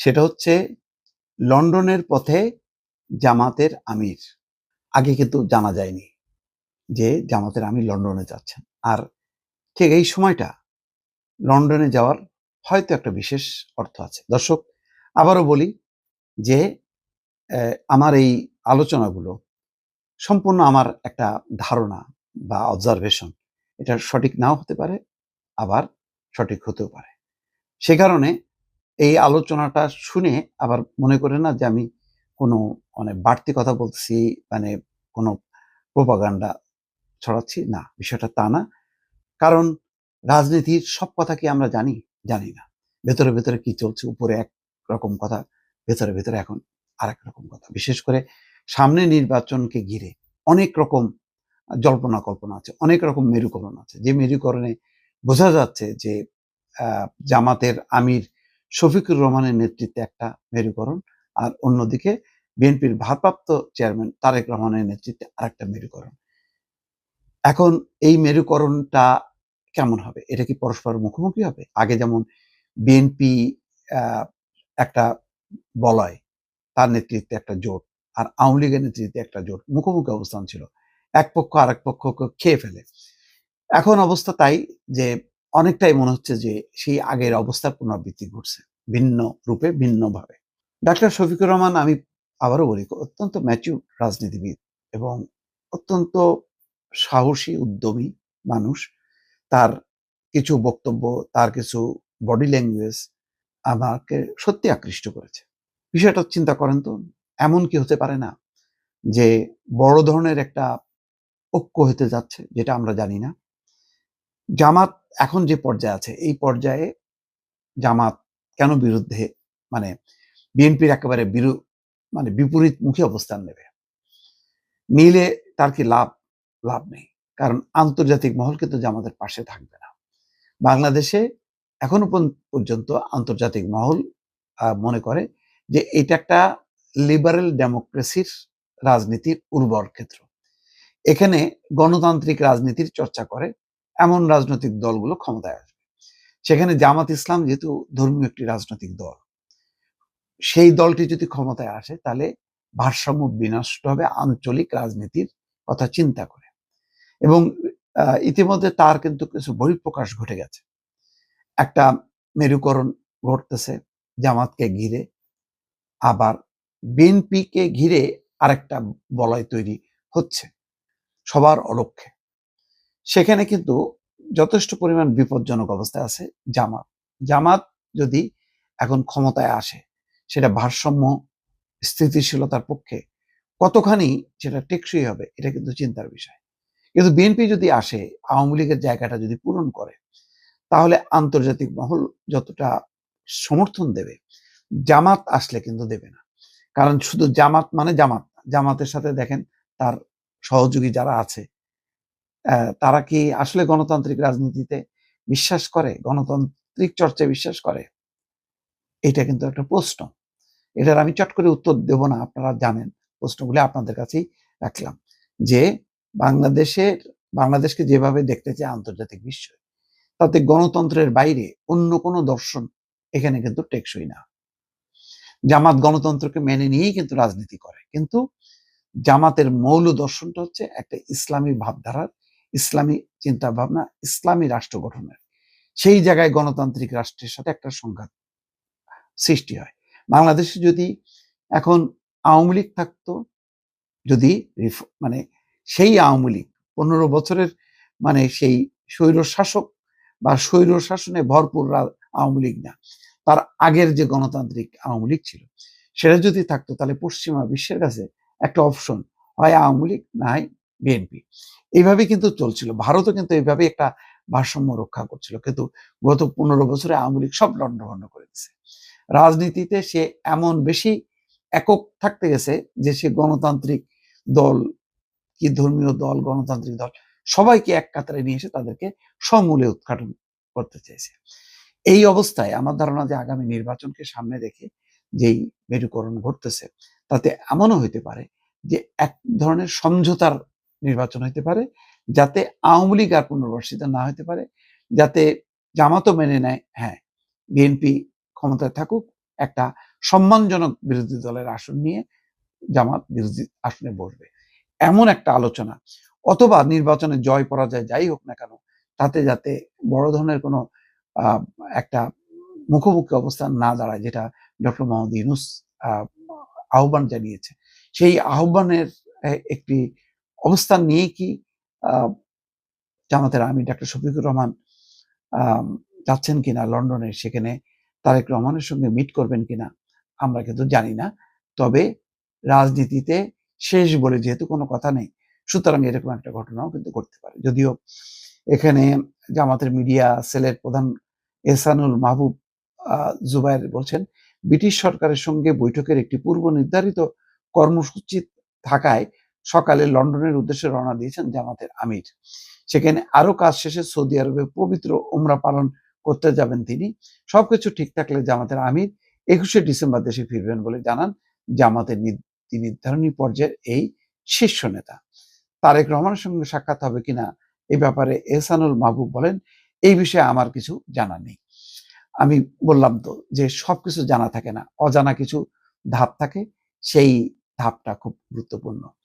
সেটা হচ্ছে লন্ডনের পথে জামাতের আমির। আগে কিন্তু জানা যায়নি যে জামাতের আমির লন্ডনে যাচ্ছেন। আর ঠিক এই সময়টা লন্ডনে যাওয়ার হয়তো একটা বিশেষ অর্থ আছে। দর্শক, আবারও বলি যে আমার এই আলোচনাগুলো সম্পূর্ণ আমার একটা ধারণা বা অবজারভেশন। এটা সঠিক নাও হতে পারে, আবার সঠিক হতেও পারে। সে কারণে এই আলোচনাটা শুনে আবার মনে করে না যে আমি কোনো বাড়তি কথা বলতেছি, কোনো প্রোপাগান্ডা ছড়াচ্ছি, না, বিষয়টা তা না। কারণ রাজনীতির সব কথা কি আমরা জানি? জানি না। ভেতরে ভেতরে কি চলছে, উপরে একরকম কথা, ভেতরে ভেতরে এখন আরেক রকম কথা। বিশেষ করে সামনে নির্বাচনকে ঘিরে অনেক রকম জল্পনা কল্পনা আছে, অনেক রকম মেরুকরণ আছে, যে মেরুকরণে বোঝা যাচ্ছে যে জামাতের আমির শফিকুর রহমানের নেতৃত্বে একটা মেরুকরণ, আর অন্যদিকে বিএনপির ভারপ্রাপ্ত চেয়ারম্যান তারেক রহমানের নেতৃত্বে আরেকটা মেরুকরণ। এখন এই মেরুকরণটা কেমন হবে? এটা কি পরস্পর মুখোমুখি হবে? আগে যেমন বিএনপি একটা বলয়, তার নেতৃত্বে একটা জোট, আর আওয়ামী লীগের নেতৃত্বে একটা জোট, মুখোমুখি অবস্থান ছিল, এক পক্ষ আরেক পক্ষকে খেয়ে ফেলে। এখন অবস্থা তাই যে অনেকটাই মনে হচ্ছে যে সেই আগের অবস্থার পুনরাবৃত্তি ঘটছে, ভিন্ন রূপে, ভিন্নভাবে। ডাক্তার শফিকুর রহমান, আমি আবারও বলি, অত্যন্ত ম্যাচিউর রাজনীতিবিদ এবং অত্যন্ত সাহসী, উদ্যমী মানুষ। তার কিছু বক্তব্য, তার কিছু বডি ল্যাঙ্গুয়েজ আমাকে সত্যি আকৃষ্ট করেছে। বিষয়টা চিন্তা করেন তো, এমন কি হতে পারে না যে বড় ধরনের একটা ঐক্য হতে যাচ্ছে, যেটা আমরা জানি না। জামাত এখন যে পর্যায়ে আছে, এই পর্যায়ে জামাত কেন বিরুদ্ধে, মানে বিএনপির একেবারে বিপরীত মুখী অবস্থান নেবে? নিলে তার কি লাভ? লাভ নেই। কারণ আন্তর্জাতিক মহল কিন্তু জামাতের পাশে থাকবে না। বাংলাদেশে এখনো পর্যন্ত আন্তর্জাতিক মহল মনে করে যে এটা একটা লিবারেল ডেমোক্রেসির রাজনীতির উর্বর ক্ষেত্র। এখানে গণতান্ত্রিক রাজনীতির চর্চা করে এমন রাজনৈতিক দলগুলো ক্ষমতায় আসবে। সেখানে জামাত ইসলাম যেহেতু ধর্মীয় একটি রাজনৈতিক দল, সেই দলটি যদি ক্ষমতায় আসে তাহলে ভারসাম্য বিনষ্ট হবে আঞ্চলিক রাজনীতির কথা চিন্তা করে। এবং ইতিমধ্যে তার কিন্তু কিছু বহিঃপ্রকাশ ঘটে গেছে। একটা মেরুকরণ ঘটতেছে জামাতকে ঘিরে, আবার বিএনপিকে ঘিরে আরেকটা বলয় তৈরি হচ্ছে সবার অলক্ষ্যে। সেখানে কিন্তু যথেষ্ট পরিমাণ বিপজ্জনক অবস্থায় আছে জামাত। জামাত যদি এখন ক্ষমতায় আসে, সেটা ভারসাম্য স্থিতিশীলতার পক্ষে কতখানি সেটা টেকসই হবে, এটা কিন্তু চিন্তার বিষয়। কিন্তু বিএনপি যদি আসে, আওয়ামী লীগের জায়গাটা যদি পূরণ করে, তাহলে আন্তর্জাতিক মহল যতটা সমর্থন দেবে, জামাত আসলে কিন্তু দেবে না। কারণ শুধু জামাত মানে জামাত, জামাতের সাথে দেখেন তার সহযোগী যারা আছে, তারা কি আসলে গণতান্ত্রিক রাজনীতিতে বিশ্বাস করে, গণতান্ত্রিক চর্চায় বিশ্বাস করে? এটা কিন্তু একটা প্রশ্ন। এটার আমি চট করে উত্তর দেব না, আপনারা জানেন। প্রশ্নগুলি আপনাদের কাছেই রাখলাম যে বাংলাদেশকে যেভাবে দেখতে চায় আন্তর্জাতিক বিশ্ব, তাতে গণতন্ত্রের বাইরে অন্য কোনো দর্শন এখানে কিন্তু টেকসই না। জামাত গণতন্ত্রকে মেনে নিয়েই কিন্তু রাজনীতি করে, কিন্তু জামাতের মৌল দর্শনটা হচ্ছে একটা ইসলামী ভাবধারার, ইসলামী চিন্তা ভাবনা, ইসলামী রাষ্ট্র গঠনের। সেই জায়গায় গণতান্ত্রিক রাষ্ট্রের সাথে একটা সংঘাত সৃষ্টি হয়। বাংলাদেশে যদি এখন আওয়ামী লীগ থাকতো, যদি সেই আওয়ামী লীগ 15 বছরের সেই স্বৈর শাসক বা স্বৈর শাসনে ভরপুর আওয়ামী লীগ না, তার আগের যে গণতান্ত্রিক আওয়ামী লীগ ছিল, সেটা যদি থাকতো, তাহলে পশ্চিমা বিশ্বের কাছে একটা অপশন হয় আওয়ামী লীগ, না হয় বিএনপি। এইভাবে কিন্তু চলছিল। ভারতও কিন্তু এইভাবে একটা ভারসাম্য রক্ষা করছিল, কিন্তু গত 15 বছরে আওয়ামী লীগ সব লন্ডভন্ড করে দিচ্ছে। রাজনীতিতে সে এমন বেশি একক থাকতে গেছে যে সে গণতান্ত্রিক দল, কি ধর্মীয় দল, গণতান্ত্রিক দল, সবাইকে এক কাতারে নিয়ে এসে তাদেরকে সমূলে উৎখাটন করতে চেয়েছে। এই অবস্থায় আমার ধারণা যে আগামী নির্বাচনকে সামনে রেখে যেই মেরুকরণ ঘটতেছে, তাতে এমনও হইতে পারে যে এক ধরনের সমঝোতার নির্বাচন হইতে পারে, যাতে আওয়ামী লীগ আর পুনর্বাসিত না হইতে পারে, যাতে জামাতও মেনে নেয় হ্যাঁ বিএনপি ক্ষমতায় থাকুক, একটা সম্মানজনক বিরোধী দলের আসন নিয়ে জামাত বিরোধী আসনে বসবে, এমন একটা আলোচনা, অথবা নির্বাচনে জয় পরাজয় যাই হোক না কেন তাতে যাতে বড় ধরনের কোনো একটা মুখোমুখি অবস্থান না দাঁড়ায়, যেটা ডক্টর মোহাম্মদ ইউনূস আহ্বান জানিয়েছে, সেই আহ্বানের একটি অবস্থান নিয়ে কি জামাতের আমির ডাক্তার শফিকুর রহমান যাচ্ছেন কিনা লন্ডনে, সেখানে তারেক রহমানের সঙ্গে মিট করবেন কিনা আমরা কিন্তু জানি না। তবে রাজনীতিতে শেষ বলে যেহেতু কোনো কথা নেই, সুতরাং এরকম একটা ঘটনাও কিন্তু ঘটতে পারে। যদিও এখানে জামাতের মিডিয়া সেলের প্রধান এহসানুল মাহবুব জুবায়ের বলছেন, ব্রিটিশ সরকারের সঙ্গে বৈঠকের একটি পূর্ব নির্ধারিত কর্মসূচি থাকায় সকালে লন্ডনের উদ্দেশ্যে রওনা দিয়েছেন জামাতের আমির। সেখানে আরো কাজ শেষে সৌদি আরবে পবিত্র উমরা পালন করতে যাবেন তিনি। সবকিছু ঠিক থাকলে জামাতের আমির 21শে ডিসেম্বর দেশে ফিরবেন বলে জানান জামাতের নীতি নির্ধারণী পর্যায়ের এই শীর্ষ নেতা। তারেক রহমানের সঙ্গে সাক্ষাৎ হবে কিনা এই ব্যাপারে এহসানুল মাহবুব বলেন, এই বিষয়ে আমার কিছু জানা নেই। আমি বললাম তো যে সবকিছু জানা থাকে না, অজানা কিছু ধাপ থাকে, সেই ধাপটা খুব গুরুত্বপূর্ণ।